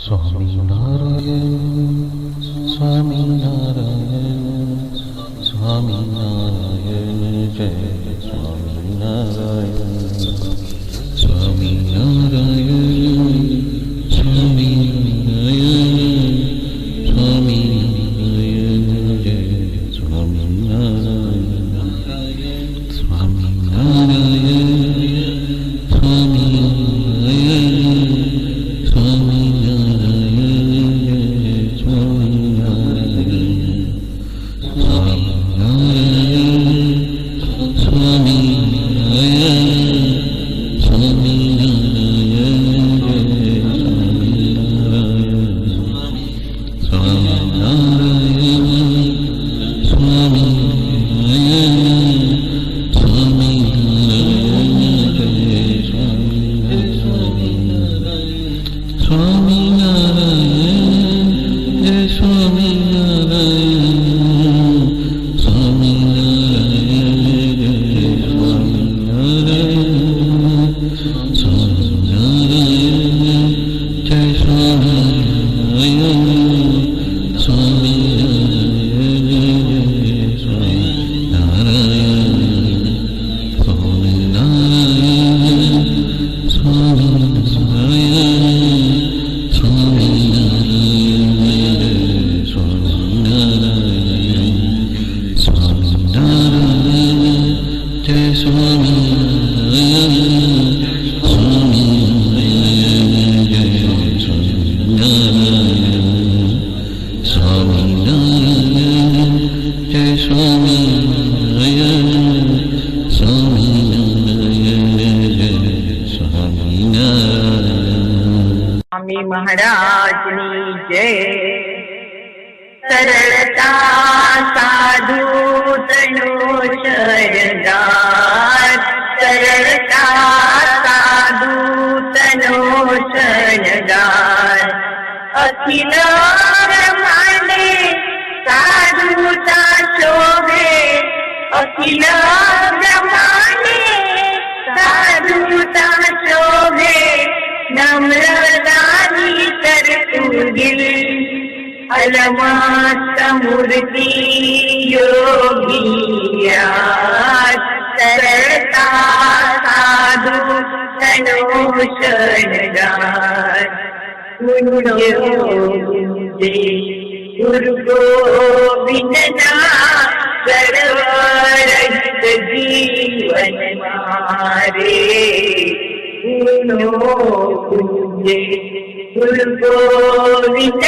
स्वामी नारायण स्वामी नारायण स्वामी नारायण जय स्वामी नारायण स्वामी नारायण स्वामी नारायण स्वामी नारायण जय स्वामी नारायण स्वामी नारायण स्वामी नारायण स्वामी महाराजनी जय। सरलता साधु तनो शरणगार, सरलता साधु तनो शरणगार। अखिल ब्रह्मांडे साधुता शोभे, अखिल ब्रह्मांडे साधुता शोभे। नम्रदानी तरतुगिल अलमस्त मूर्ति योगिया। सरलता साधु तनो शरणगार। गुरु गोविंद सर्वरहित जीवन मारे। गुरु गोविंद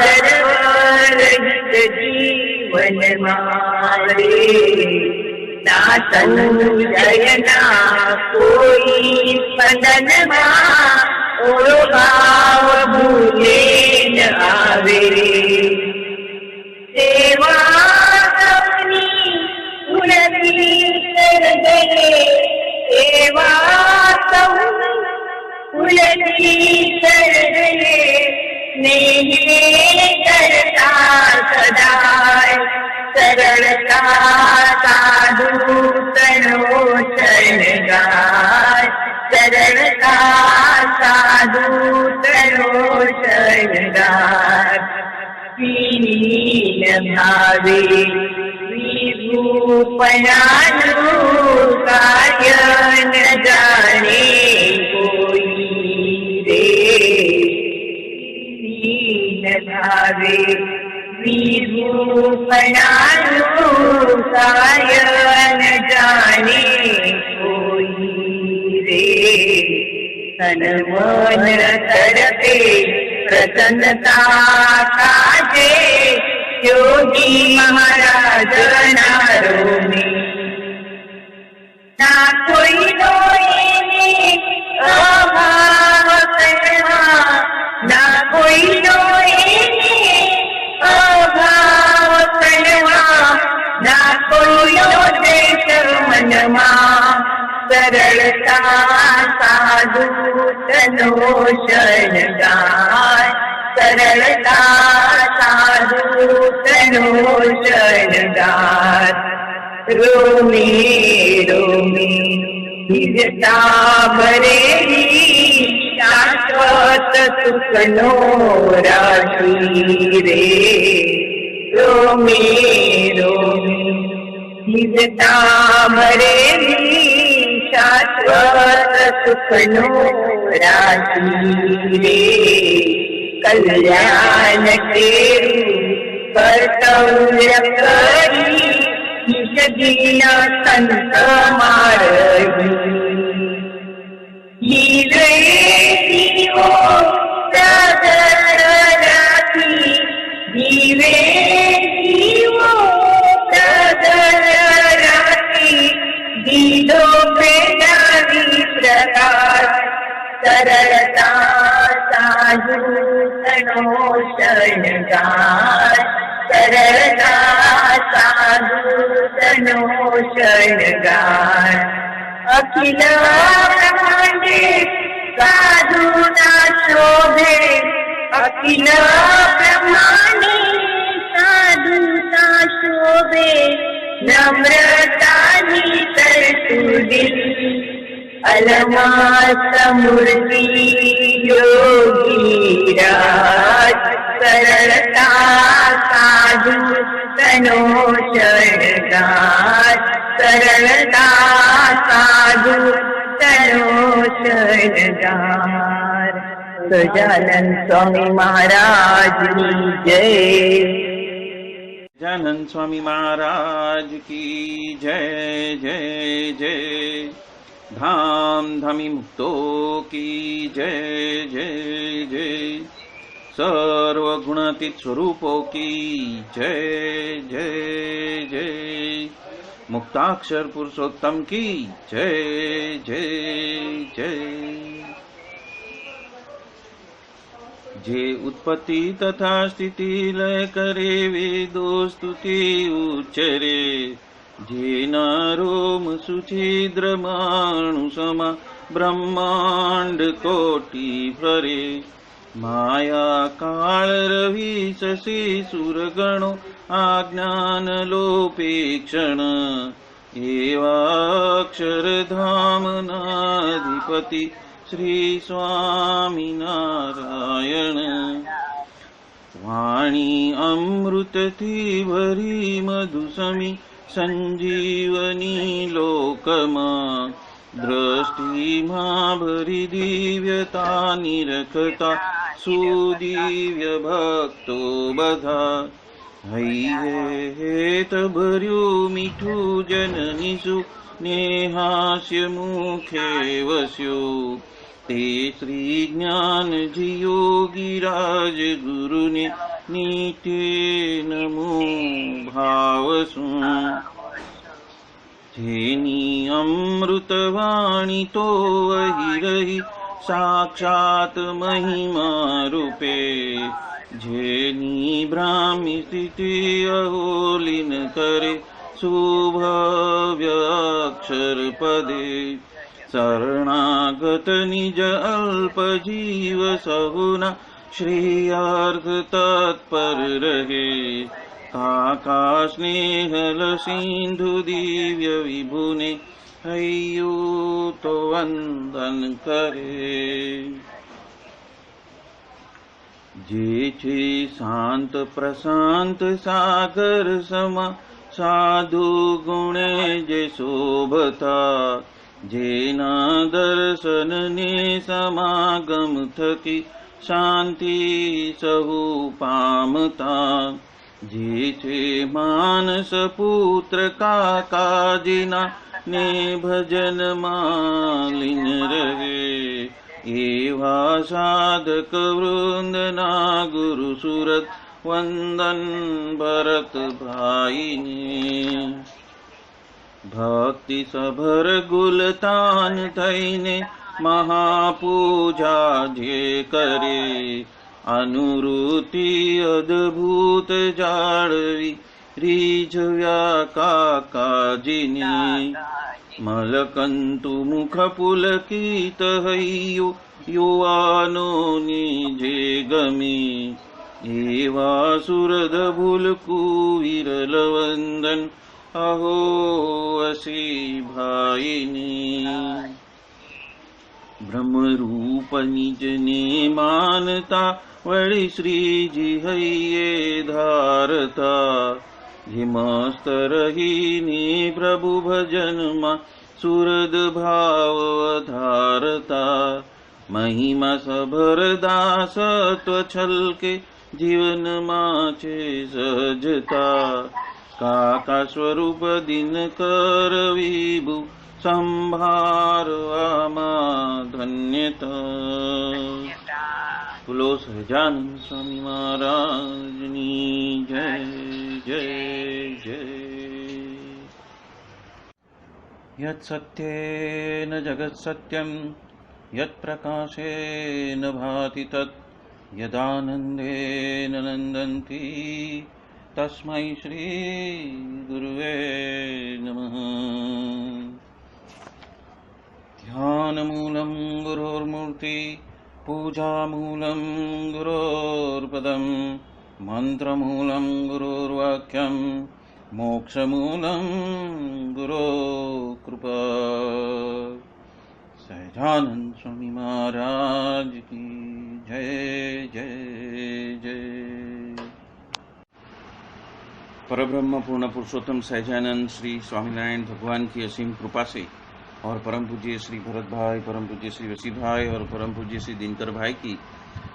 सर्वरहित जीवन मारे। ना संशय ना कोई स्पंदन ओ भाव भूले न आवे। सेवा अपनी उन्नति कर गए, सेवा उन्नति कर गए। स्नेह करता सदाय, सरलता साधु तनो शरणगार। सरलता साधु तनो शरणगार। हीन भावे विभूपयानु कार्य न जाने कोई रे। हीन भावे विभूपयानु कार्य न जाने कोई रे। तन मन तड़पे प्रसन्नता काजे, योगी महाराज नारो में। ना कोई रोए अभाव कहवा, ना कोई रोए अभाव कहवा। ना कोई देश मनमा, सरलता साधु तनो शरणगार। सरलता साधु तनो शरणगार। रोमी रोमी दिव्यता भरेली શાશ્વત સુખનો રાશી રે રોમે રોમે જીવતા ભરેલી શાશ્વત સુખનો રાશી રે કલ્યાણ કેરું કર્તવ્ય કરી નિષદીના સંત મારહી જીવે જીવો પ્રગટ રાખી જીવે જીવો પ્રગટ રાખી દીધો પ્રેરણાવી પ્રકાશ સરળતા સાધુ તનો શણગાર સરળતા સાધુ તનો શણગાર અખિલ બ્રહ્માંડે સાધુના શોભે અખિલ બ્રહ્માંડે સાધુના શોભે નમ્રતાની તરસુદી અલમા સમૃદ્ધિ યોગી રાજ સરળતા સાધુ તનો શણગાર સરળતા સાધુ તનો શણગાર સજાનંદ સ્વામી મહારાજની જય સજાનંદ સ્વામી મહારાજ કી જય જય જય धाम धामी मुक्तो की जय जय जय सर्वगुणातीत स्वरूपों की जय जय जय मुक्ताक्षर पुरुषोत्तम की जय जय जय जे उत्पत्ति तथा स्थिति लय करे वेदो स्तुति उच्चरे जेना रोम सुछिद्रमाणु समा ब्रह्मांड कोटि फरे माया काल रवि शशि सुरगणो आज्ञान लोपेक्षण एवाक्षरधामनाधिपति श्री स्वामी नारायण वाणी अमृत थी भरी मधुसमी संजीवनी लोकमा दृष्टि मां भरी दिव्यता निरखता सुदिव्य भक्तो बधा हेत भर्यु मीठू जननीसु नेहास्य मुखे वस्यो ते श्री ज्ञान जी योगीराज गुरु ने नीते नमो भावसु जेनी अमृतवाणी तो वही रही साक्षात महिमा रूपे जेनी ब्राह्मी स्थिति अहोलिन करे शुभव्य अक्षर पदे शरणागत निज अल्प जीव सगुना श्रेयार्थ तत्पर रहे काका स्नेहल सिंधु दिव्य विभुने हय्यू तो वंदन करे जे छे शांत प्रशांत सागर समा साधु गुणे जे शोभता जेना दर्शन ने समागम थकी शांति सहु पामता जे छे मानस पुत्र काकाजीना ने भजन मालिन रहे एवा साधक वृंदना गुरु सुरत वंदन भरत भाई ने भक्ति सभर गुलतान थईने महापूजा जे करे अनुरूति अद्भुत जाळवी રીઝવ્યા કાકાજીની મલકંતુ મુખ પુલકિત હૈયું યુવાનોની જે ગમી એવા સુરદ ભૂલકુ વિરલ વંદન અહો અસી ભાઈની ब्रह्म रूप निज ने मानता, वड़ी श्री जी हइये धारता। ये मस्त रही ने प्रभु भजन मा, सुरद भाव धारता। महिमा सभर दास सत्व छल के, जीवन माचे सजता। काका स्वरूप दिन कर विभु, संभार आमा धन्यता। बोलो सहजानंद स्वामी महाराज की जय जय जय। यत् सत्येन जगत् सत्यं, यत् प्रकाशेन भाति तत्, यदानन्देन नन्दन्ति तस्मै श्री गुरुवे नमः। ध्यानमूलं गुरोर्मूर्ति, पूजामूलं गुरोर्पदं, मन्त्रमूलं गुरोर्वाक्यं, मोक्षमूलं गुरोः कृपा। सहजानंद स्वामी महाराज की जय जय जय। परब्रह्म पूर्ण पुरुषोत्तम सहजानंद श्री स्वामीनारायण भगवान की असीम कृपा से और परम पूज्य श्री भरत भाई, परम पूज्य श्री वसी भाई और परम पूज्य श्री दिनकर भाई की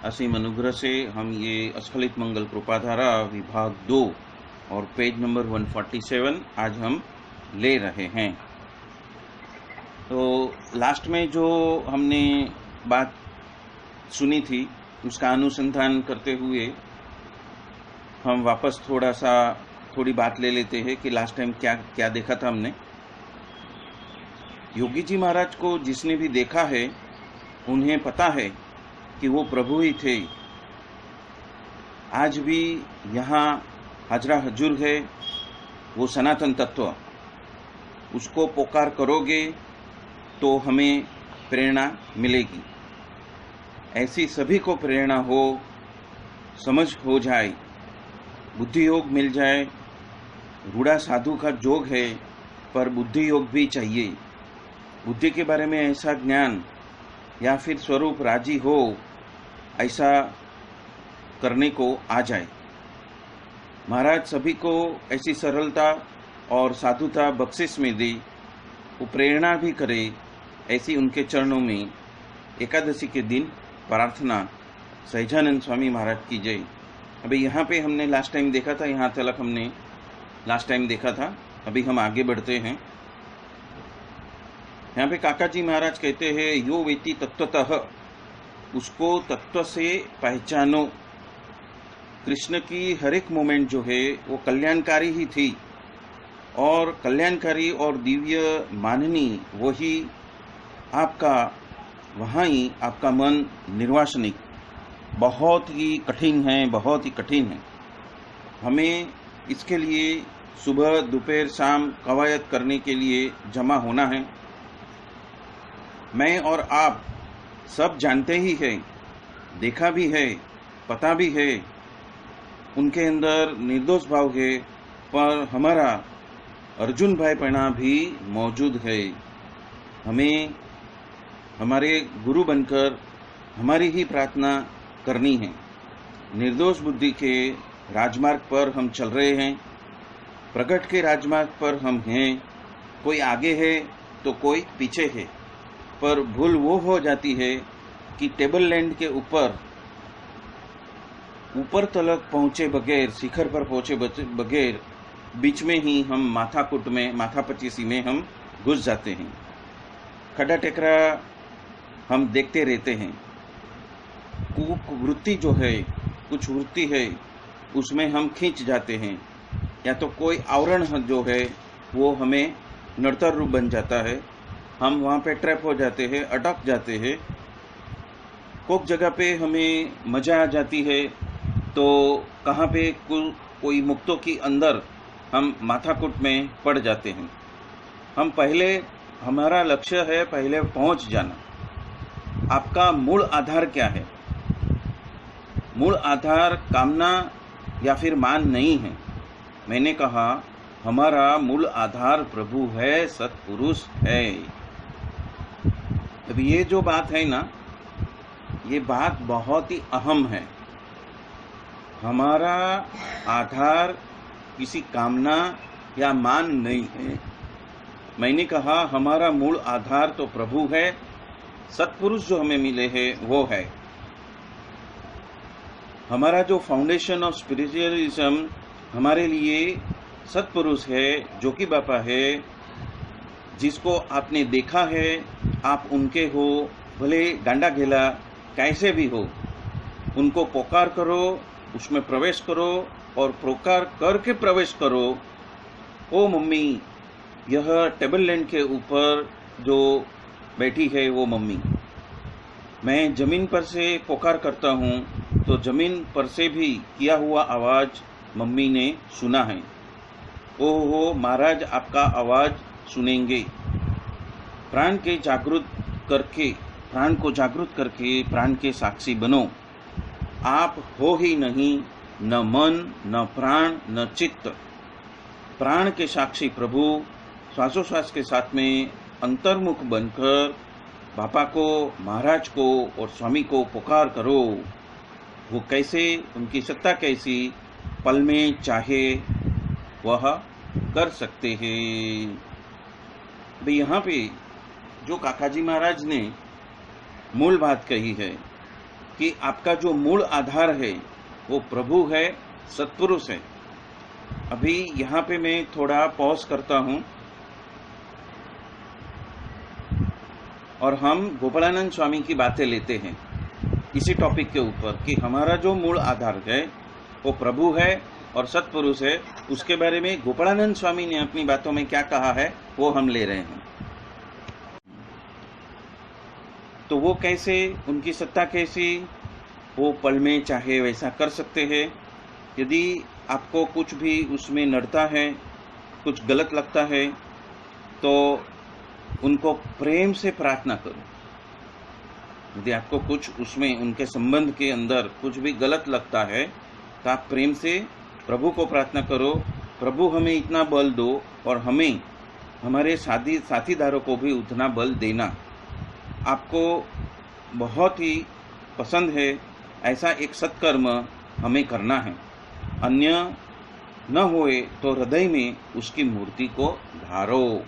असीम अनुग्रह से हम ये अस्खलित मंगल कृपाधारा विभाग 2 और पेज नंबर 147 आज हम ले रहे हैं। तो लास्ट में जो हमने बात सुनी थी उसका अनुसंधान करते हुए हम वापस थोड़ी बात ले लेते हैं कि लास्ट टाइम क्या क्या देखा था हमने। योगी जी महाराज को जिसने भी देखा है उन्हें पता है कि वो प्रभु ही थे। आज भी यहाँ हाजरा हजूर है वो सनातन तत्व, उसको पुकार करोगे तो हमें प्रेरणा मिलेगी। ऐसी सभी को प्रेरणा हो, समझ हो जाए, बुद्धि योग मिल जाए। रूढ़ा साधु का जोग है पर बुद्धि योग भी चाहिए। बुद्धि के बारे में ऐसा ज्ञान या फिर स्वरूप राजी हो, ऐसा करने को आ जाए। महाराज सभी को ऐसी सरलता और साधुता बख्शिश में दे, वो प्रेरणा भी करे, ऐसी उनके चरणों में एकादशी के दिन प्रार्थना। सहजानंद स्वामी महाराज की जय। अभी यहाँ पे हमने लास्ट टाइम देखा था, यहाँ तक हमने लास्ट टाइम देखा था। अभी हम आगे बढ़ते हैं। यहाँ पे काका जी महाराज कहते हैं यो वेति तत्वतः, उसको तत्व से पहचानो। कृष्ण की हर एक मोमेंट जो है वो कल्याणकारी ही थी और कल्याणकारी और दिव्य माननी वही आपका, वहाँ ही आपका मन निर्वासनिक बहुत ही कठिन है, बहुत ही कठिन है। हमें इसके लिए सुबह दोपहर शाम कवायद करने के लिए जमा होना है। मैं और आप सब जानते ही हैं, देखा भी है, पता भी है, उनके अंदर निर्दोष भाव है, पर हमारा अर्जुन भाईपना भी मौजूद है। हमें हमारे गुरु बनकर हमारी ही प्रार्थना करनी है। निर्दोष बुद्धि के राजमार्ग पर हम चल रहे हैं, प्रकट के राजमार्ग पर हम हैं। कोई आगे है तो कोई पीछे है, पर भूल वो हो जाती है कि टेबल लैंड के ऊपर तलक पहुंचे बगैर, शिखर पर पहुंचे बगैर बीच में ही हम माथाकूट में, माथापचीसी में हम घुस जाते हैं। खड़ा टेकरा हम देखते रहते हैं। वृत्ति जो है, कुछ वृत्ति है, उसमें हम खींच जाते हैं, या तो कोई आवरण जो है वो हमें नड़तर रूप बन जाता है। हम वहाँ पे ट्रैप हो जाते हैं, अटक जाते हैं। कोक जगह पे हमें मजा आ जाती है तो कहाँ पे कोई मुक्तों की अंदर हम माथाकूट में पड़ जाते हैं। हम पहले, हमारा लक्ष्य है पहले पहुंच जाना। आपका मूल आधार क्या है? मूल आधार कामना या फिर मान नहीं है। मैंने कहा हमारा मूल आधार प्रभु है, सत्पुरुष है। अब ये जो बात है ना, ये बात बहुत ही अहम है। हमारा आधार किसी कामना या मान नहीं है। मैंने कहा हमारा मूल आधार तो प्रभु है, सत्पुरुष जो हमें मिले हैं वो है। हमारा जो फाउंडेशन ऑफ स्पिरिचुअलिज्म हमारे लिए सत्पुरुष है, जो कि बापा है, जिसको आपने देखा है, आप उनके हो, भले गांडा घेला कैसे भी हो, उनको पुकार करो, उसमें प्रवेश करो और पुकार करके प्रवेश करो। ओ मम्मी, यह टेबल लैंड के ऊपर जो बैठी है वो मम्मी। मैं जमीन पर से पुकार करता हूँ तो जमीन पर से भी किया हुआ आवाज मम्मी ने सुना है। ओहो महाराज, आपका आवाज सुनेंगे। प्राण को जागृत करके प्राण के साक्षी बनो। आप हो ही नहीं, न मन, न प्राण, न चित्त। प्राण के साक्षी प्रभु श्वासोश्वास के साथ में अंतर्मुख बनकर बापा को, महाराज को और स्वामी को पुकार करो। वो कैसे, उनकी सत्ता कैसी, पल में चाहे वह कर सकते हैं। भाई यहाँ पे जो काकाजी महाराज ने मूल बात कही है कि आपका जो मूल आधार है वो प्रभु है, सत्पुरुष है। अभी यहाँ पे मैं थोड़ा पॉज करता हूँ और हम गोपालानंद स्वामी की बातें लेते हैं इसी टॉपिक के ऊपर कि हमारा जो मूल आधार है वो प्रभु है और सत्पुरुष है। उसके बारे में गोपालानंद स्वामी ने अपनी बातों में क्या कहा है वो हम ले रहे हैं। तो वो कैसे, उनकी सत्ता कैसी, वो पल में चाहे वैसा कर सकते हैं। यदि आपको कुछ भी उसमें नड़ता है, कुछ गलत लगता है, तो उनको प्रेम से प्रार्थना करो। यदि आपको कुछ उसमें उनके संबंध के अंदर कुछ भी गलत लगता है तो आप प्रेम से प्रभु को प्रार्थना करो, प्रभु हमें इतना बल दो और हमें हमारे साथीदारों को भी उतना बल देना। आपको बहुत ही पसंद है ऐसा एक सत्कर्म हमें करना है। अन्य न होए तो हृदय में उसकी मूर्ति को धारो।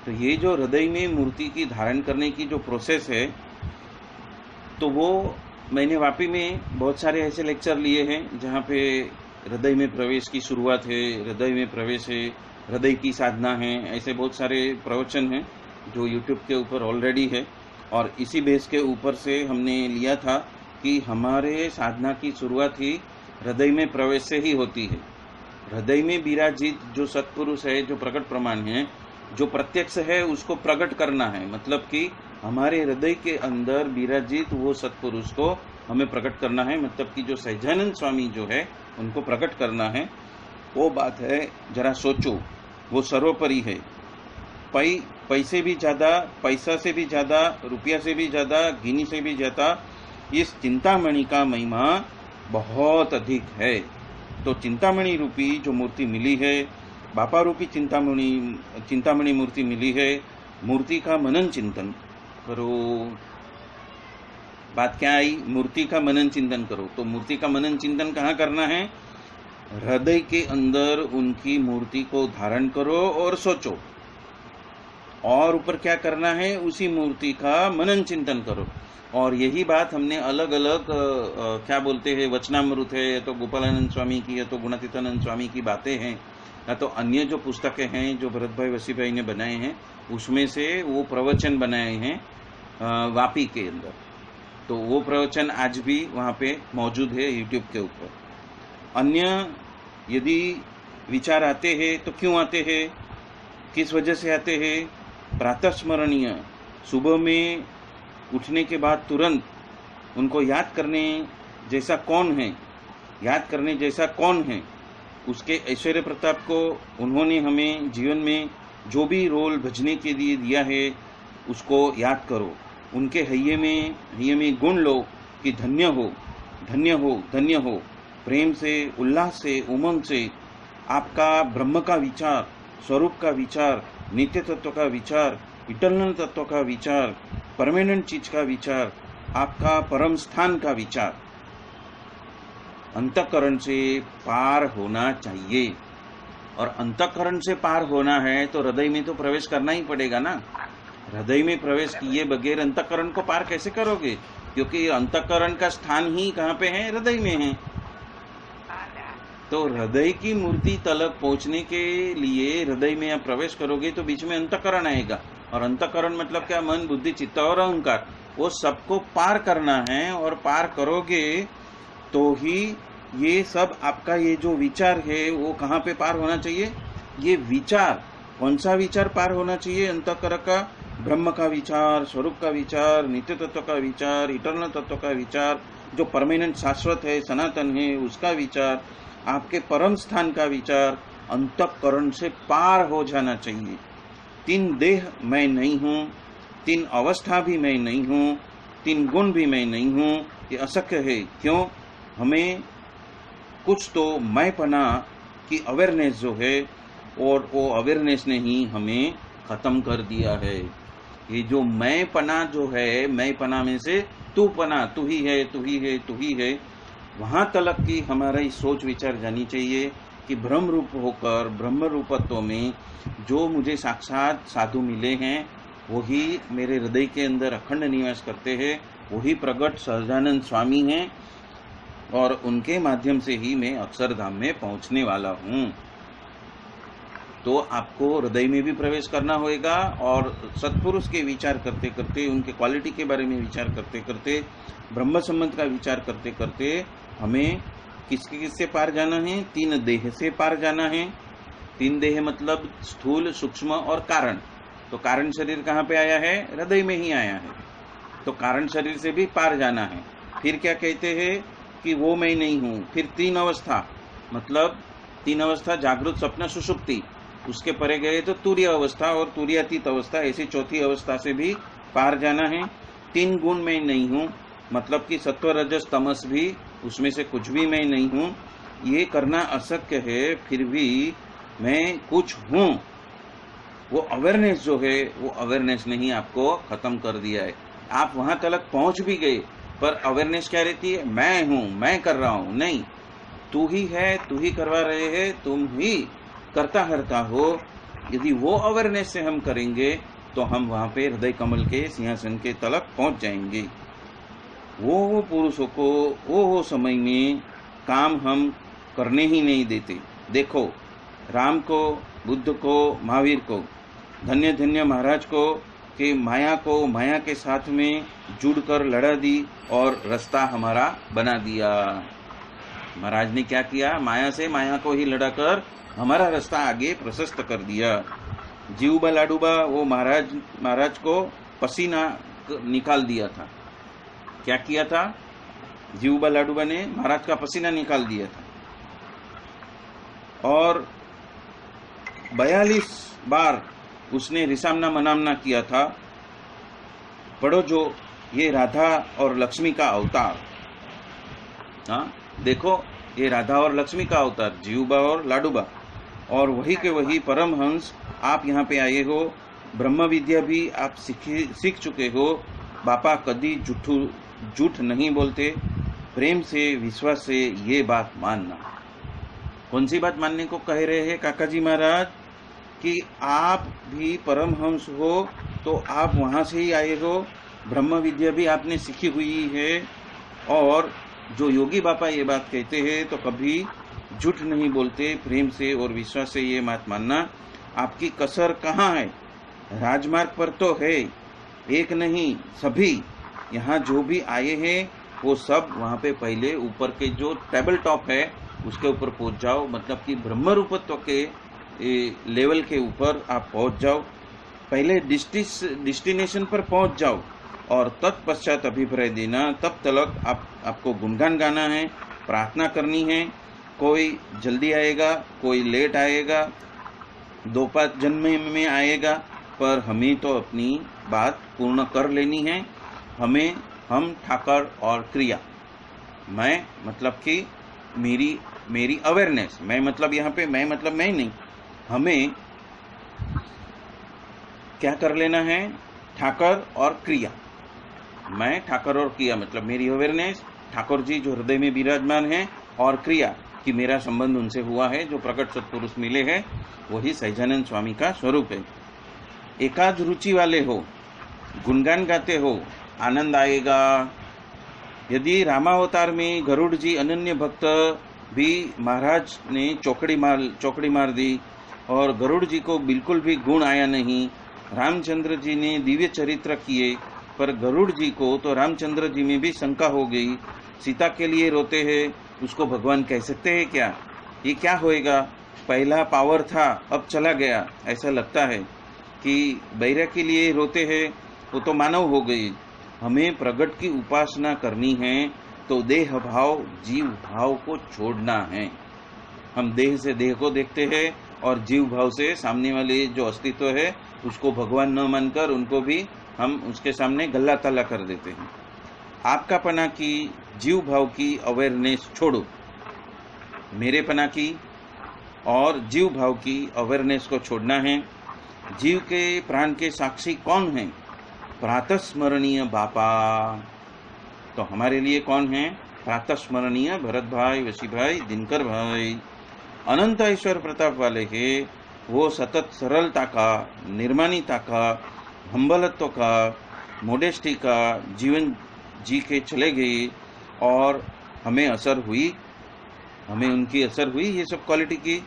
तो ये जो हृदय में मूर्ति की धारण करने की जो प्रोसेस है, तो वो मैंने वापी में बहुत सारे ऐसे लेक्चर लिए हैं जहाँ पे हृदय में प्रवेश की शुरुआत है, हृदय में प्रवेश है, हृदय की साधना है, ऐसे बहुत सारे प्रवचन हैं जो यूट्यूब के ऊपर ऑलरेडी है। और इसी बेस के ऊपर से हमने लिया था कि हमारे साधना की शुरुआत ही हृदय में प्रवेश से ही होती है। हृदय में विराजित जो सत्पुरुष है, जो प्रकट प्रमाण है, जो प्रत्यक्ष है, उसको प्रकट करना है। मतलब कि हमारे हृदय के अंदर विराजित वो सत्पुरुष को हमें प्रकट करना है। मतलब कि जो सहजानंद स्वामी जो है उनको प्रकट करना है। वो बात है, जरा सोचो, वो सर्वोपरि है। पैसे भी ज़्यादा, पैसा से भी ज़्यादा, रुपया से भी ज़्यादा, गिनी से भी ज़्यादा इस चिंतामणि का महिमा बहुत अधिक है। तो चिंतामणि रूपी जो मूर्ति मिली है, बापा रूपी चिंतामणि मूर्ति मिली है, मूर्ति का मनन चिंतन करो। बात क्या आई? मूर्ति का मनन चिंतन करो। तो मूर्ति का मनन चिंतन कहाँ करना है? हृदय के अंदर उनकी मूर्ति को धारण करो और सोचो। और ऊपर क्या करना है? उसी मूर्ति का मनन चिंतन करो। और यही बात हमने अलग अलग क्या बोलते हैं, वचनामृत है, या तो गोपालानंद स्वामी की, या तो गुणातीतानंद स्वामी की बातें हैं, या तो अन्य जो पुस्तकें हैं जो भरत भाई वसी भाई ने बनाए हैं, उसमें से वो प्रवचन बनाए हैं वापी के अंदर। तो वो प्रवचन आज भी वहाँ पे मौजूद है यूट्यूब के ऊपर। अन्य यदि विचार आते हैं तो क्यों आते हैं, किस वजह से आते हैं? प्रातः स्मरणीय, सुबह में उठने के बाद तुरंत उनको याद करने जैसा कौन है, याद करने जैसा कौन है, उसके ऐश्वर्य प्रताप को उन्होंने हमें जीवन में जो भी रोल भजने के लिए दिया है उसको याद करो। उनके हइये में गुण लो कि धन्य हो, धन्य हो, धन्य हो। प्रेम से, उल्लास से, उमंग से आपका ब्रह्म का विचार, स्वरूप का विचार, नित्य तत्व का विचार, इटर्नल तत्व का विचार परमानेंट चीज का विचार, आपका परम स्थान का विचार अंतःकरण से पार होना चाहिए। और अंतःकरण से पार होना है तो हृदय में तो प्रवेश करना ही पड़ेगा ना। हृदय में प्रवेश किए बगैर अंतःकरण को पार कैसे करोगे? क्योंकि अंतःकरण का स्थान ही कहाँ पे है? हृदय में है। तो हृदय की मूर्ति तलक पहुंचने के लिए हृदय में आप प्रवेश करोगे तो बीच में अंतःकरण आएगा। और अंतःकरण मतलब क्या? मन, बुद्धि, चित्त और अहंकार, वो सबको पार करना है। और पार करोगे तो ही ये सब आपका ये जो विचार है वो कहाँ पे पार होना चाहिए? ये विचार, कौन सा विचार पार होना चाहिए? अंतःकरण का, ब्रह्म का विचार, स्वरूप का विचार, नित्य तत्व का विचार, इटर्नल तत्व का विचार, जो परमानेंट शाश्वत है, सनातन है, उसका विचार, आपके परम स्थान का विचार अंतःकरण से पार हो जाना चाहिए। 3 देह मैं नहीं हूँ, 3 अवस्था भी मैं नहीं हूँ, 3 गुण भी मैं नहीं हूँ, ये अशक्य है। क्यों? हमें कुछ तो मैंपना की अवेयरनेस जो है, और वो अवेयरनेस ने ही हमें खत्म कर दिया है। ये जो मैंपना जो है, मैंपना में से तू पना, तू ही है, तू ही है, तू ही है, वहां तलक की हमारी सोच विचार जानी चाहिए कि ब्रह्म रूप होकर ब्रह्म रूपत्व में जो मुझे साक्षात साधु मिले हैं वही मेरे हृदय के अंदर अखंड निवास करते हैं, वही प्रगट सहजानंद स्वामी हैं, और उनके माध्यम से ही मैं अक्षरधाम में पहुंचने वाला हूं। तो आपको हृदय में भी प्रवेश करना होगा, और सत्पुरुष के विचार करते करते, उनके क्वालिटी के बारे में विचार करते करते, ब्रह्म संबंध का विचार करते करते हमें किससे पार जाना है? 3 देह से पार जाना है। 3 देह मतलब स्थूल, सूक्ष्म और कारण। तो कारण शरीर कहाँ पे आया है? हृदय में ही आया है। तो कारण शरीर से भी पार जाना है। फिर क्या कहते हैं कि वो मैं नहीं हूँ। फिर 3 अवस्था, मतलब 3 अवस्था, जागृत, स्वप्न, सुषुप्ति। उसके परे गए तो तुरीय अवस्था और तुरीयातीत अवस्था, ऐसी 4थी अवस्था से भी पार जाना है। 3 गुण मैं नहीं हूँ, मतलब कि सत्व, रजस, तमस भी, उसमें से कुछ भी मैं नहीं हूँ। ये करना अशक्य है, फिर भी मैं कुछ हूँ। वो अवेयरनेस जो है, वो अवेयरनेस ने ही आपको खत्म कर दिया है। आप वहां तक पहुंच भी गए, पर अवेयरनेस क्या रहती है? मैं हूँ, मैं कर रहा हूँ। नहीं, तू ही है, तू ही करवा रहे है, तुम ही करता करता हो। यदि वो अवेयरनेस से हम करेंगे तो हम वहां पे हृदय कमल के सिंहासन के तलक पहुंच जाएंगे। वो पुरुषों को वो समय में काम हम करने ही नहीं देते। देखो, राम को, बुद्ध को, महावीर को, धन्य धन्य महाराज को कि माया को माया के साथ में जुड़कर लड़ा दी और रास्ता हमारा बना दिया। महाराज ने क्या किया? माया से माया को ही लड़ाकर हमारा रास्ता आगे प्रशस्त कर दिया। जीवबा लाडूबा वो महाराज को पसीना निकाल दिया था। क्या किया था? जीवबा लाडूबा ने महाराज का पसीना निकाल दिया था, और 42 बार उसने रिसामना मनामना किया था। पढ़ो जो ये राधा और लक्ष्मी का अवतार। हाँ, देखो, ये राधा और लक्ष्मी का अवतार, जीवबा और लाडूबा, और वही के वही परमहंस आप यहाँ पे आए हो। ब्रह्म विद्या भी आप सीख चुके हो। बापा कदी झूठ नहीं बोलते। प्रेम से, विश्वास से ये बात मानना। कौन सी बात मानने को कह रहे हैं काका जी महाराज? कि आप भी परमहंस हो, तो आप वहां से ही आए हो। ब्रह्म विद्या भी आपने सीखी हुई है, और जो योगी बापा ये बात कहते हैं तो कभी झूठ नहीं बोलते। प्रेम से और विश्वास से ये बात मानना। आपकी कसर कहाँ है? राजमार्ग पर तो है, एक नहीं सभी। यहाँ जो भी आए हैं वो सब वहाँ पे पहले ऊपर के जो टेबल टॉप है उसके ऊपर पहुँच जाओ, मतलब कि ब्रह्म रूपत्व के लेवल के ऊपर आप पहुँच जाओ। पहले डिस्टिनेशन पर पहुँच जाओ, और तत्पश्चात अभिप्राय देना। तब तक आपको गुणगान गाना है, प्रार्थना करनी है। कोई जल्दी आएगा, कोई लेट आएगा, 2-5 जन्म में आएगा, पर हमें तो अपनी बात पूर्ण कर लेनी है। हम ठाकर और क्रिया। मैं मतलब कि मेरी अवेयरनेस। मैं मतलब यहाँ पे मैं मतलब मैं नहीं। हमें क्या कर लेना है? ठाकर और क्रिया। मैं ठाकुर और क्रिया, मतलब मेरी अवेयरनेस ठाकुर जी जो हृदय में विराजमान है और क्रिया कि मेरा संबंध उनसे हुआ है, जो प्रकट सत्पुरुष मिले हैं, वही सहजानंद स्वामी का स्वरूप है। एकाज रुचि वाले हो, गुणगान गाते हो, आनंद आएगा। यदि रामावतार में गरुड़ जी अनन्य भक्त भी महाराज ने चौकड़ी मार दी और गरुड़ जी को बिल्कुल भी गुण आया नहीं। रामचंद्र जी ने दिव्य चरित्र किए, पर गरुड़ जी को तो रामचंद्र जी में भी शंका हो गई। सीता के लिए रोते हैं, उसको भगवान कह सकते हैं क्या? ये क्या होएगा? पहला पावर था, अब चला गया। ऐसा लगता है कि बैरा के लिए रोते हैं, वो तो मानव हो गई। हमें प्रगट की उपासना करनी है तो देह भाव, जीव भाव को छोड़ना है। हम देह से देह को देखते हैं और जीव भाव से सामने वाले जो अस्तित्व है उसको भगवान न मानकर उनको भी हम उसके सामने गल्ला तल्ला कर देते हैं। आपका पना की, जीव भाव की अवेयरनेस छोड़ो, मेरे पना की और जीव भाव की अवेयरनेस को छोड़ना है। जीव के प्राण के साक्षी कौन है? प्रातस्मरणीय बापा। तो हमारे लिए कौन है? प्रातस्मरणीय भरत भाई, वशी भाई, दिनकर भाई। अनंत ऐश्वर्य प्रताप वाले है, वो सतत सरलता का, निर्माणिता का, हम्बलत्व का, मोडेस्टी का जीवन जी के चले गए और हमें असर हुई, हमें उनकी असर हुई ये सब क्वालिटी की।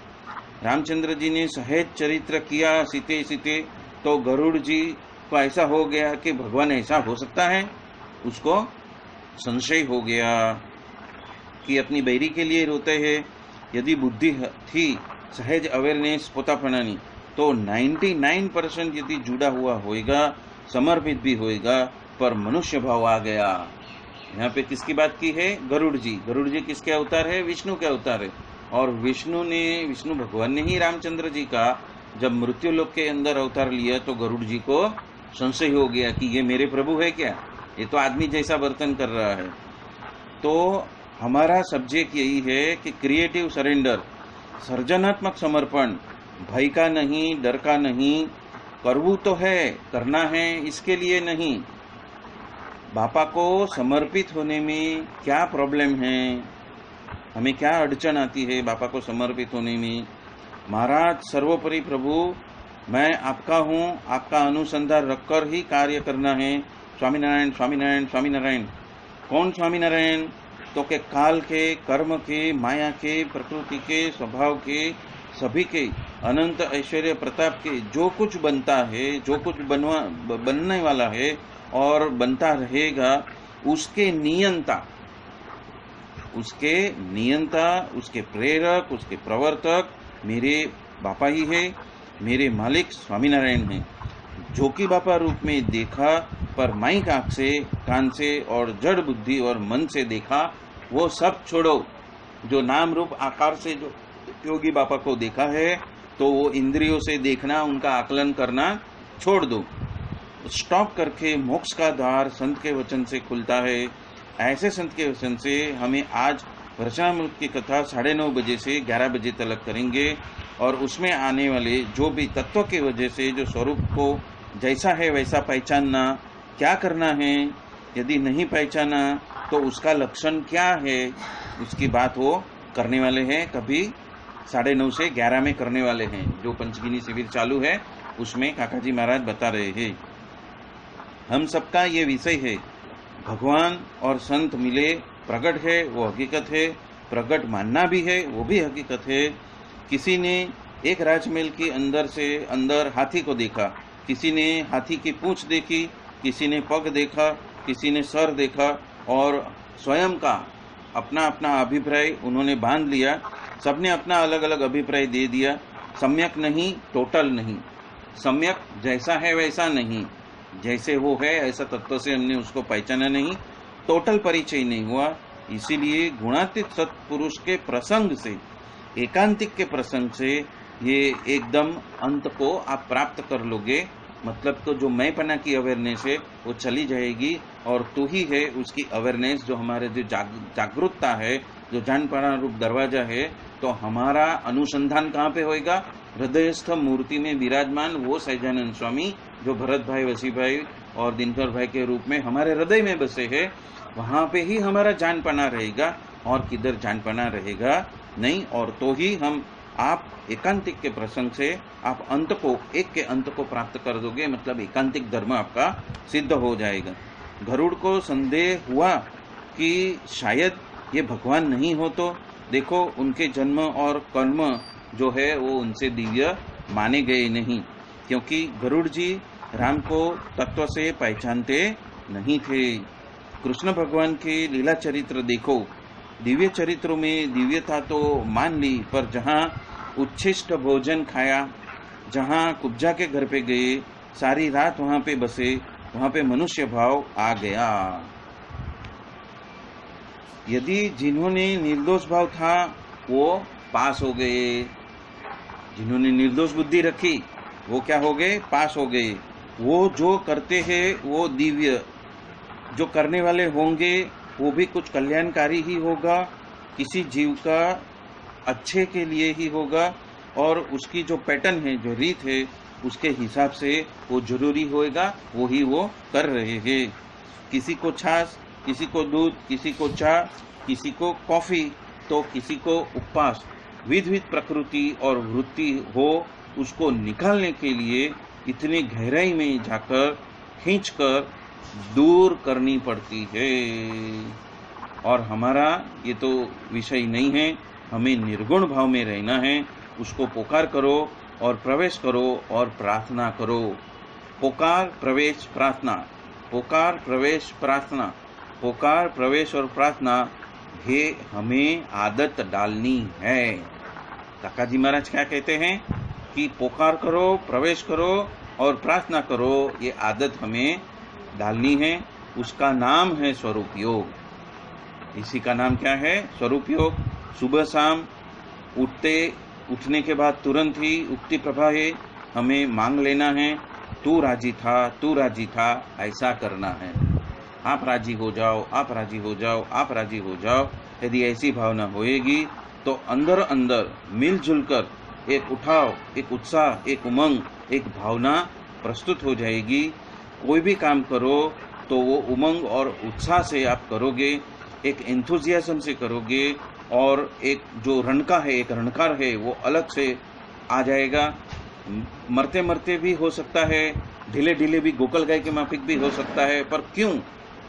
रामचंद्र जी ने सहज चरित्र किया सीते सीते, तो गरुड़ जी को ऐसा हो गया कि भगवान ऐसा हो सकता है, उसको संशय हो गया कि अपनी बैरी के लिए रोते हैं। यदि बुद्धि थी सहज अवेयरनेस पोतापनानी, तो 99% यदि जुड़ा हुआ होएगा, समर्पित भी होएगा, पर मनुष्य भाव आ गया। यहाँ पे किसकी बात की है? गरुड़ जी। गरुड़ जी किसके अवतार है? विष्णु के अवतार है। और विष्णु भगवान ने ही रामचंद्र जी का जब मृत्यु लोक के अंदर अवतार लिया, तो गरुड़ जी को संशय हो गया कि ये मेरे प्रभु है क्या? ये तो आदमी जैसा बर्तन कर रहा है। तो हमारा सब्जेक्ट यही है कि क्रिएटिव सरेंडर, सर्जनात्मक समर्पण, भय का नहीं, डर का नहीं, करवू तो है, करना है इसके लिए नहीं। बापा को समर्पित होने में क्या प्रॉब्लम है? हमें क्या अड़चन आती है बापा को समर्पित होने में? महाराज सर्वोपरि प्रभु, मैं आपका हूँ, आपका अनुसंधान रखकर ही कार्य करना है। स्वामीनारायण स्वामीनारायण स्वामीनारायण। कौन स्वामीनारायण? तो के काल के, कर्म के, माया के, प्रकृति के, स्वभाव के, सभी के अनंत ऐश्वर्य प्रताप के जो कुछ बनता है, जो कुछ बनने वाला है और बनता रहेगा, उसके नियंता, उसके प्रेरक, उसके प्रवर्तक मेरे बापा ही है, मेरे मालिक स्वामीनारायण हैं। जो कि बापा रूप में देखा, पर माइक आंख से, कान से और जड़ बुद्धि और मन से देखा, वो सब छोड़ो। जो नाम रूप आकार से जो योगी बापा को देखा है, तो वो इंद्रियों से देखना, उनका आकलन करना छोड़ दो। स्टॉप करके मोक्ष का द्वार संत के वचन से खुलता है। ऐसे संत के वचन से हमें आज वचनामृत की कथा 9:30 बजे से 11 बजे तक करेंगे, और उसमें आने वाले जो भी तत्व के वजह से जो स्वरूप को जैसा है वैसा पहचानना, क्या करना है, यदि नहीं पहचाना तो उसका लक्षण क्या है, उसकी बात वो करने वाले हैं। कभी 9:30 से 11 में करने वाले हैं। जो पंचगिनी शिविर चालू है उसमें काका जी महाराज बता रहे हैं। हम सबका ये विषय है, भगवान और संत मिले, प्रकट है वो हकीकत है, प्रकट मानना भी है वो भी हकीकत है। किसी ने एक राजमहल के अंदर से अंदर हाथी को देखा, किसी ने हाथी की पूंछ देखी, किसी ने पग देखा, किसी ने सर देखा, और स्वयं का अपना अपना अभिप्राय उन्होंने बांध लिया। सबने अपना अलग अलग अभिप्राय दे दिया। सम्यक नहीं, टोटल नहीं। सम्यक जैसा है वैसा नहीं, जैसे वो है ऐसा तत्व से हमने उसको पहचाना नहीं, टोटल परिचय नहीं हुआ। इसीलिए गुणातीत सत्पुरुष के प्रसंग से, एकांतिक के प्रसंग से ये एकदम अंत को आप प्राप्त कर लोगे। मतलब तो जो मैं पना की अवेयरनेस है वो चली जाएगी, और तू ही है उसकी अवेयरनेस, जो हमारे जो जागरूकता है, जो जान पाना रूप दरवाजा है। तो हमारा अनुसंधान कहाँ पे होएगा? हृदयस्थ मूर्ति में विराजमान वो सहजानंद स्वामी, जो भरत भाई, वसी भाई और दिनकर भाई के रूप में हमारे हृदय में बसे हैं, वहां पे ही हमारा जान पना रहेगा और किधर जान पना रहेगा नहीं। और तो ही हम आप एकांतिक के प्रसंग से आप अंत को, एक के अंत को प्राप्त कर दोगे, मतलब एकांतिक धर्म आपका सिद्ध हो जाएगा। गरुड़ को संदेह हुआ कि शायद ये भगवान नहीं हो, तो देखो उनके जन्म और कर्म जो है वो उनसे दिव्य माने गए नहीं, क्योंकि गरुड़ जी राम को तत्व से पहचानते नहीं थे। कृष्ण भगवान के लीला चरित्र देखो, दिव्य चरित्रों में दिव्यता तो मान ली, पर जहाँ उच्छिष्ट भोजन खाया, जहाँ कुब्जा के घर पे गए, सारी रात वहां पे बसे, वहां पे मनुष्य भाव आ गया। यदि जिन्होंने निर्दोष भाव था वो पास हो गए, जिन्होंने निर्दोष बुद्धि रखी वो क्या हो गए, पास हो गए। वो जो करते हैं वो दिव्य, जो करने वाले होंगे वो भी कुछ कल्याणकारी ही होगा, किसी जीव का अच्छे के लिए ही होगा, और उसकी जो पैटर्न है, जो रीत है, उसके हिसाब से वो जरूरी होएगा, वो ही वो कर रहे हैं। किसी को छाछ, किसी को दूध, किसी को चाय, किसी को कॉफी, तो किसी को उपवास। विध विध प्रकृति और वृत्ति हो, उसको निकालने के लिए इतनी गहराई में जाकर खींचकर दूर करनी पड़ती है। और हमारा ये तो विषय नहीं है, हमें निर्गुण भाव में रहना है। उसको पुकार करो और प्रवेश करो और प्रार्थना करो। पुकार, प्रवेश, प्रार्थना, पुकार, प्रवेश, प्रार्थना, पुकार, प्रवेश और प्रार्थना, ये हमें आदत डालनी है। काका जी महाराज क्या कहते हैं कि पुकार करो, प्रवेश करो और प्रार्थना करो, ये आदत हमें डालनी है। उसका नाम है स्वरूप योग। इसी का नाम क्या है, स्वरूप योग। सुबह शाम उठने के बाद तुरंत ही उक्ति प्रभा है, हमें मांग लेना है, तू राजी था, तू राजी था, ऐसा करना है। आप राजी हो जाओ, आप राजी हो जाओ, आप राजी हो जाओ। यदि ऐसी भावना होएगी तो अंदर अंदर मिलजुल कर एक उठाव, एक उत्साह, एक उमंग, एक भावना प्रस्तुत हो जाएगी। कोई भी काम करो तो वो उमंग और उत्साह से आप करोगे, एक एंथुजियाज्म से करोगे, और एक जो रणका है, एक रणकार है, वो अलग से आ जाएगा। मरते मरते भी हो सकता है, ढीले ढीले भी, गोकल गाय के माफिक भी हो सकता है, पर क्यों,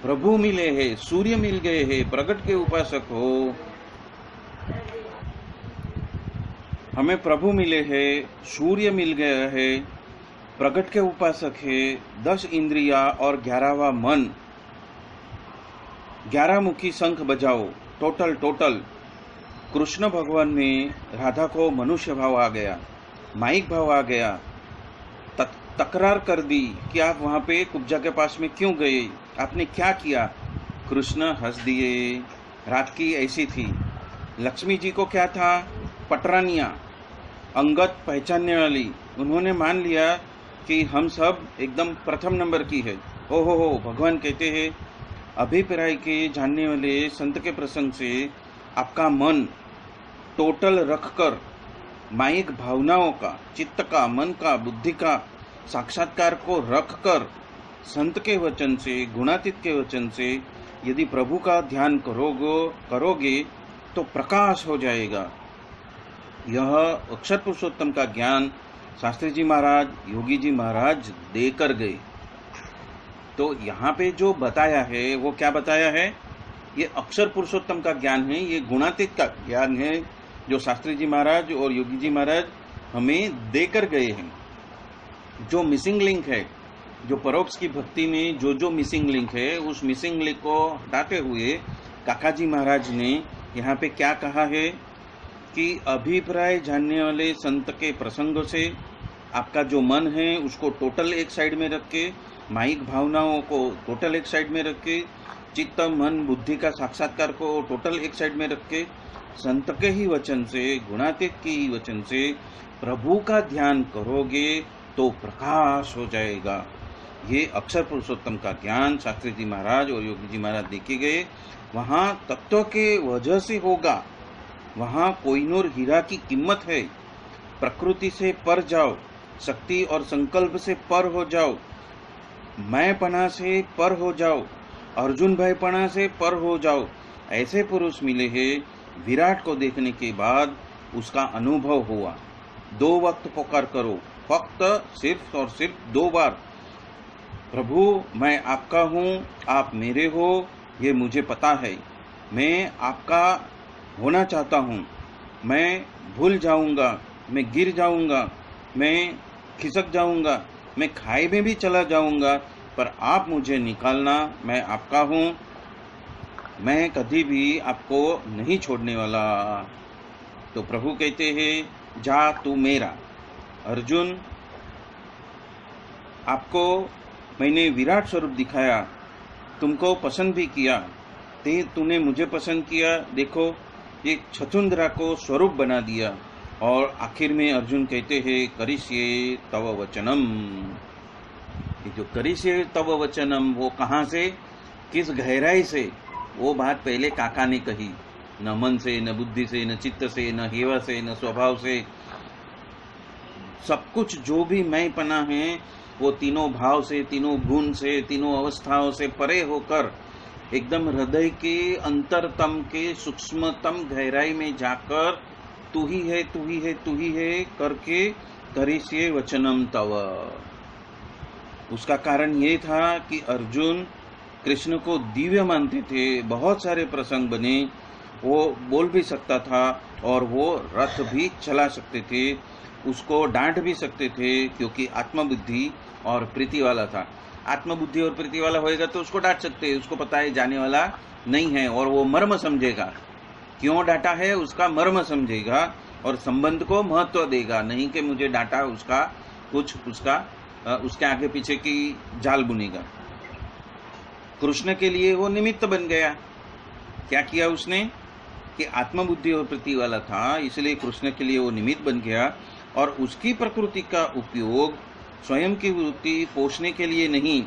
प्रभु मिले हैं, सूर्य मिल गए हैं, प्रगट के उपासक हो। हमें प्रभु मिले हैं, सूर्य मिल गया है, प्रगट के उपासक है, 10 इंद्रिया और 11वां मन, 11 मुखी शंख बजाओ, टोटल। कृष्ण भगवान में राधा को मनुष्य भाव आ गया, माइक भाव आ गया, तकरार कर दी कि आप वहां पे कुब्जा के पास में क्यों गए, आपने क्या किया। कृष्ण हंस दिए, रात की ऐसी थी। लक्ष्मी जी को क्या था, पटरानिया, अंगत पहचानने वाली, उन्होंने मान लिया कि हम सब एकदम प्रथम नंबर की है। हो भगवान कहते हैं, अभिप्राय के जानने वाले संत के प्रसंग से आपका मन टोटल रखकर, माइक भावनाओं का, चित्त का, मन का, बुद्धि का साक्षात्कार को रखकर, संत के वचन से, गुणातीत के वचन से यदि प्रभु का ध्यान करोगे तो प्रकाश हो जाएगा। यह अक्षर पुरुषोत्तम का ज्ञान शास्त्री जी महाराज, योगी जी महाराज देकर गए। तो यहाँ पे जो बताया है वो क्या बताया है, ये अक्षर पुरुषोत्तम का ज्ञान है, ये गुणातीत का ज्ञान है, जो शास्त्री जी महाराज और योगी जी महाराज हमें देकर गए हैं। जो मिसिंग लिंक है, जो परोक्ष की भक्ति में जो मिसिंग लिंक है, उस मिसिंग लिंक को हटाते हुए काका जी महाराज ने यहाँ पे क्या कहा है कि अभिप्राय जानने वाले संत के प्रसंगों से आपका जो मन है उसको टोटल एक साइड में रख के, माइक भावनाओं को टोटल एक साइड में रख के, चित्त, मन, बुद्धि का साक्षात्कार को टोटल एक साइड में रख के, संत के ही वचन से, गुणातीत के ही वचन से प्रभु का ध्यान करोगे तो प्रकाश हो जाएगा। ये अक्षर पुरुषोत्तम का ज्ञान शास्त्री जी महाराज और योगी जी महाराज देखे गए। वहाँ तत्व के वजह से होगा, वहाँ कोहिनूर हीरा की कीमत है। प्रकृति से पर जाओ, शक्ति और संकल्प से पर हो जाओ, मैंपना से पर हो जाओ, अर्जुन भाईपना से पर हो जाओ, ऐसे पुरुष मिले हैं। विराट को देखने के बाद उसका अनुभव हुआ। 2 वक्त पुकार करो, फक्त सिर्फ और सिर्फ 2 बार, प्रभु मैं आपका हूँ, आप मेरे हो, ये मुझे पता है। मैं आपका होना चाहता हूँ। मैं भूल जाऊंगा, मैं गिर जाऊंगा, मैं खिसक जाऊंगा, मैं खाई में भी चला जाऊंगा, पर आप मुझे निकालना, मैं आपका हूँ, मैं कभी भी आपको नहीं छोड़ने वाला। तो प्रभु कहते हैं जा तू मेरा। अर्जुन, आपको मैंने विराट स्वरूप दिखाया, तुमको पसंद भी किया, तूने मुझे पसंद किया। देखो ये छतुंद्रा को स्वरूप बना दिया। और आखिर में अर्जुन कहते हैं करिष्ये तव वचनम। ये जो करिष्ये तव वचनम, वो कहाँ से, किस गहराई से, वो बात पहले काका ने कही। न मन से, न बुद्धि से, न चित्त से, न हेवा से, न स्वभाव से, सब कुछ जो भी मैंपना है वो तीनों भाव से, तीनों गुण से, तीनों अवस्थाओं से परे होकर एकदम हृदय के अंतरतम के सूक्ष्मतम गहराई में जाकर तू ही है, तू ही है, तू ही है करके करिष्ये वचनम तव। उसका कारण ये था कि अर्जुन कृष्ण को दिव्य मानते थे। बहुत सारे प्रसंग बने, वो बोल भी सकता था और वो रथ भी चला सकते थे, उसको डांट भी सकते थे, क्योंकि आत्मबुद्धि और प्रीति वाला था। आत्मबुद्धि और प्रीति वाला होएगा तो उसको डांट सकते हैं, उसको पता है जाने वाला नहीं है और वो मर्म समझेगा, क्यों डांटा है उसका मर्म समझेगा और संबंध को महत्व देगा, नहीं कि मुझे डांटा उसका कुछ उसके आगे पीछे की जाल बुनेगा। कृष्ण के लिए वो निमित्त बन गया। क्या किया उसने कि आत्मबुद्धि और प्रीति वाला था, इसलिए कृष्ण के लिए वो निमित्त बन गया और उसकी प्रकृति का उपयोग स्वयं की वृत्ति पोषने के लिए नहीं,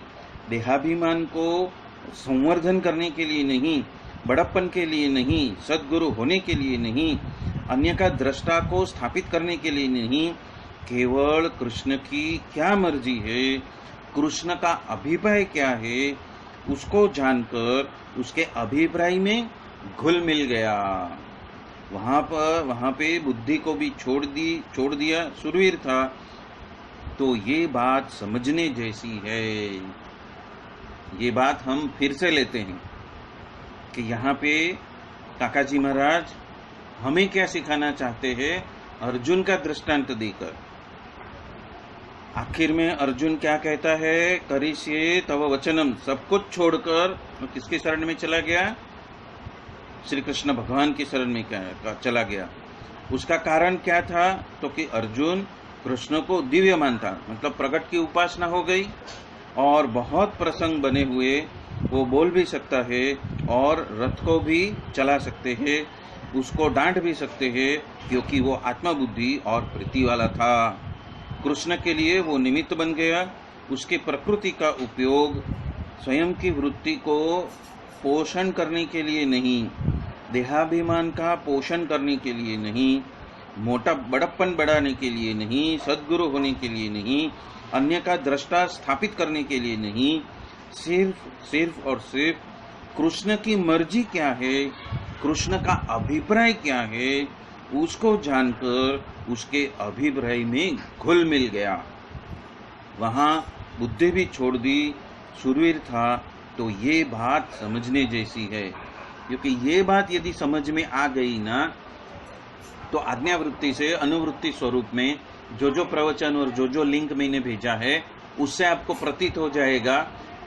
देहाभिमान को संवर्धन करने के लिए नहीं, बड़प्पन के लिए नहीं, सद्गुरु होने के लिए नहीं, अन्य का दृष्टा को स्थापित करने के लिए नहीं, केवल कृष्ण की क्या मर्जी है, कृष्ण का अभिप्राय क्या है, उसको जानकर उसके अभिप्राय में घुल मिल गया। वहां पे बुद्धि को भी छोड़ दिया, सुरवीर था। तो ये बात समझने जैसी है। ये बात हम फिर से लेते हैं कि यहाँ पे काका जी महाराज हमें क्या सिखाना चाहते हैं, अर्जुन का दृष्टांत देकर। आखिर में अर्जुन क्या कहता है, करिष्ये तव वचनम, सब कुछ छोड़कर किसकी शरण में चला गया, श्री कृष्ण भगवान की शरण में चला गया। उसका कारण क्या था, तो कि अर्जुन कृष्ण को दिव्य मानता, मतलब प्रकट की उपासना हो गई और बहुत प्रसंग बने हुए, वो बोल भी सकता है और रथ को भी चला सकते हैं, उसको डांट भी सकते हैं, क्योंकि वो आत्मबुद्धि और प्रीति वाला था। कृष्ण के लिए वो निमित्त बन गया। उसकी प्रकृति का उपयोग स्वयं की वृत्ति को पोषण करने के लिए नहीं, देहाभिमान का पोषण करने के लिए नहीं, मोटा बड़प्पन बढ़ाने के लिए नहीं, सद्गुरु होने के लिए नहीं, अन्य का दृष्टा स्थापित करने के लिए नहीं, सिर्फ और सिर्फ कृष्ण की मर्जी क्या है, कृष्ण का अभिप्राय क्या है, उसको जानकर उसके अभिप्राय में घुल मिल गया। वहां बुद्धि भी छोड़ दी, सुरवीर था। तो ये बात समझने जैसी है, क्योंकि ये बात यदि समझ में आ गई ना, तो आज्ञावृत्ति से अनुवृत्ति स्वरूप में जो प्रवचन और जो लिंक मैंने भेजा है, उससे आपको प्रतीत हो जाएगा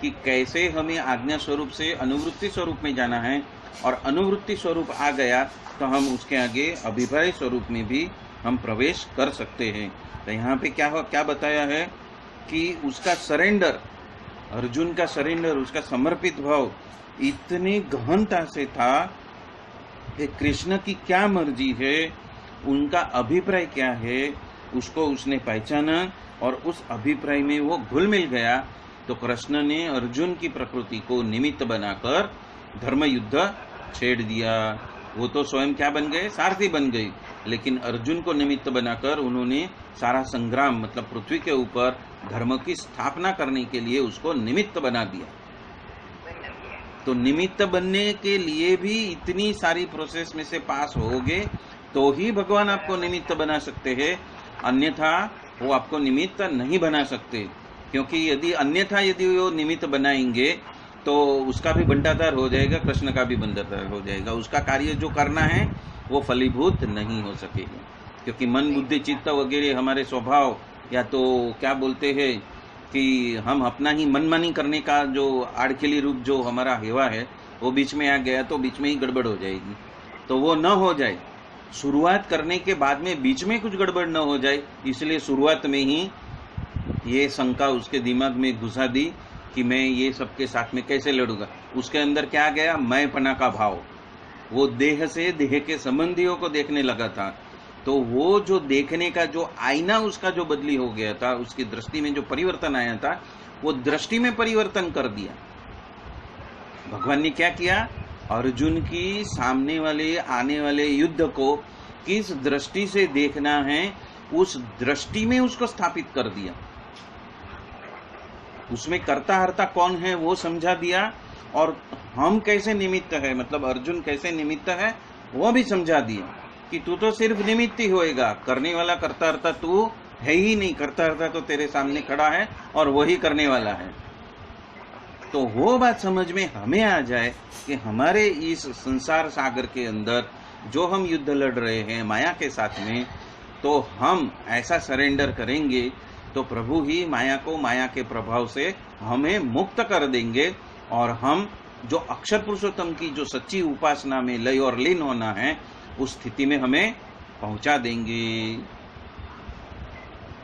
कि कैसे हमें आज्ञा स्वरूप से अनुवृत्ति स्वरूप में जाना है, और अनुवृत्ति स्वरूप आ गया तो हम उसके आगे अभिप्राय स्वरूप में भी हम प्रवेश कर सकते हैं। तो यहाँ पे क्या बताया है कि उसका सरेंडर, अर्जुन का सरेंडर, उसका समर्पित भाव इतनी गहनता से था कि कृष्ण की क्या मर्जी है, उनका अभिप्राय क्या है, उसको उसने पहचाना और उस अभिप्राय में वो घुल मिल गया। तो कृष्ण ने अर्जुन की प्रकृति को निमित्त बनाकर धर्म युद्ध छेड़ दिया। वो तो स्वयं क्या बन गए, सारथी बन गए, लेकिन अर्जुन को निमित्त बनाकर उन्होंने सारा संग्राम मतलब पृथ्वी के ऊपर धर्म की स्थापना करने के लिए उसको निमित्त बना दिया। तो निमित्त बनने के लिए भी इतनी सारी प्रोसेस में से पास होगे तो ही भगवान आपको निमित्त बना सकते हैं, अन्यथा वो आपको निमित्त नहीं बना सकते। क्योंकि यदि वो निमित्त बनाएंगे तो उसका भी बंटाधार हो जाएगा, कृष्ण का भी बंटाधार हो जाएगा, उसका कार्य जो करना है वो फलीभूत नहीं हो सकेगा। क्योंकि मन बुद्धि चित्त वगैरह हमारे स्वभाव, या तो क्या बोलते हैं कि हम अपना ही मनमानी करने का जो आड़खेली रूप जो हमारा हेवा है वो बीच में आ गया तो बीच में ही गड़बड़ हो जाएगी। तो वो न हो जाए, शुरुआत करने के बाद में बीच में कुछ गड़बड़ न हो जाए, इसलिए शुरुआत में ही ये शंका उसके दिमाग में घुसा दी कि मैं ये सबके साथ में कैसे लड़ूंगा। उसके अंदर क्या गया, मैंपना का भाव, वो देह से देह के संबंधियों को देखने लगा था। तो वो जो देखने का जो आईना उसका जो बदली हो गया था, उसकी दृष्टि में जो परिवर्तन आया था, वो दृष्टि में परिवर्तन कर दिया। भगवान ने क्या किया, अर्जुन की सामने वाले आने वाले युद्ध को किस दृष्टि से देखना है उस दृष्टि में उसको स्थापित कर दिया। उसमें कर्ता हर्ता कौन है वो समझा दिया, और हम कैसे निमित्त है, मतलब अर्जुन कैसे निमित्त है वो भी समझा दिया कि तू तो सिर्फ निमित्त ही होएगा, करने वाला कर्ता हर्ता तू है ही नहीं। कर्ता हर्ता तो तेरे सामने खड़ा है और वही करने वाला है। तो वो बात समझ में हमें आ जाए कि हमारे इस संसार सागर के अंदर जो हम युद्ध लड़ रहे हैं माया के साथ में, तो हम ऐसा सरेंडर करेंगे तो प्रभु ही माया को माया के प्रभाव से हमें मुक्त कर देंगे, और हम जो अक्षर पुरुषोत्तम की जो सच्ची उपासना में लय और लीन होना है उस स्थिति में हमें पहुंचा देंगे।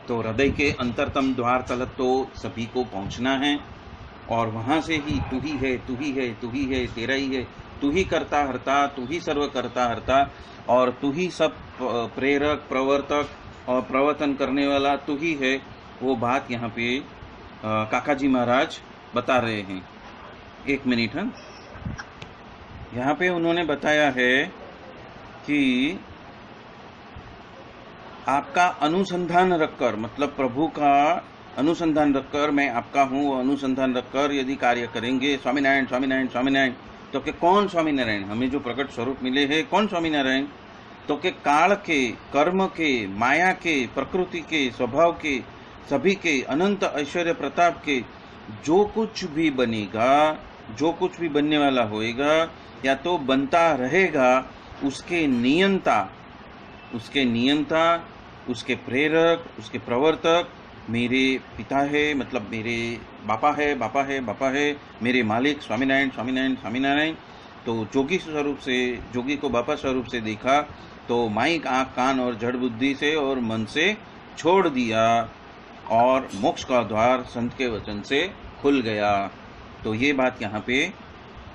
तो हृदय के अंतरतम द्वार तलक तो सभी को पहुंचना है, और वहां से ही तू ही है, तू ही है, तू ही है, तेरा ही है, तू ही करता हरता, तू ही सर्व करता हरता, और तू ही सब प्रेरक प्रवर्तक और प्रवर्तन करने वाला तू ही है। वो बात यहाँ पे काका जी महाराज बता रहे हैं। एक मिनट है, यहाँ पे उन्होंने बताया है कि आपका अनुसंधान रखकर, मतलब प्रभु का अनुसंधान रखकर, मैं आपका हूँ वो अनुसंधान रखकर यदि कार्य करेंगे, स्वामीनारायण स्वामीनारायण स्वामीनारायण, तो के कौन स्वामीनारायण, हमें जो प्रकट स्वरूप मिले हैं कौन स्वामीनारायण, तो के काल के, कर्म के, माया के, प्रकृति के, स्वभाव के, सभी के, अनंत ऐश्वर्य प्रताप के, जो कुछ भी बनेगा, जो कुछ भी बनने वाला होएगा या तो बनता रहेगा, उसके नियंता, उसके प्रेरक, उसके प्रवर्तक मेरे पिता है, मतलब मेरे बापा है, मेरे मालिक स्वामीनारायण स्वामीनारायण स्वामीनारायण। तो जोगी स्वरूप से, जोगी को बापा स्वरूप से देखा तो माइक आंख कान और जड़ बुद्धि से और मन से छोड़ दिया, और मोक्ष का द्वार संत के वचन से खुल गया। तो ये बात यहाँ पे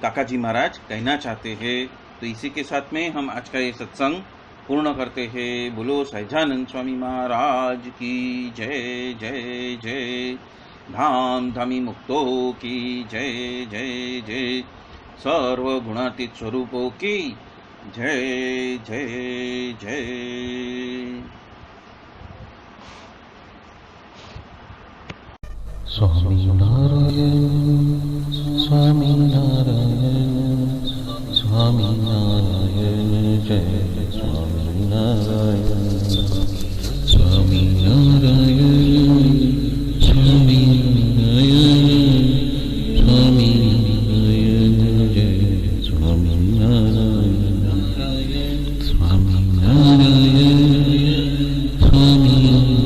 काका जी महाराज कहना चाहते हैं। तो इसी के साथ में हम आज का ये सत्संग पूर्ण करते हैं। बोलो सहजानंद स्वामी महाराज की जय जय जय, धाम धामी मुक्तो की जय जय जय, सर्व गुणातीत स्वरूपों की जय जय जय। स्वामी नारायण स्वामी नारायण स्वामी नारायण जय स्वामी नारायण स्वामी नारायण स्वामी नारायण स्वामी नारायण जय स्वामी नारायण स्वामी नारायण स्वामी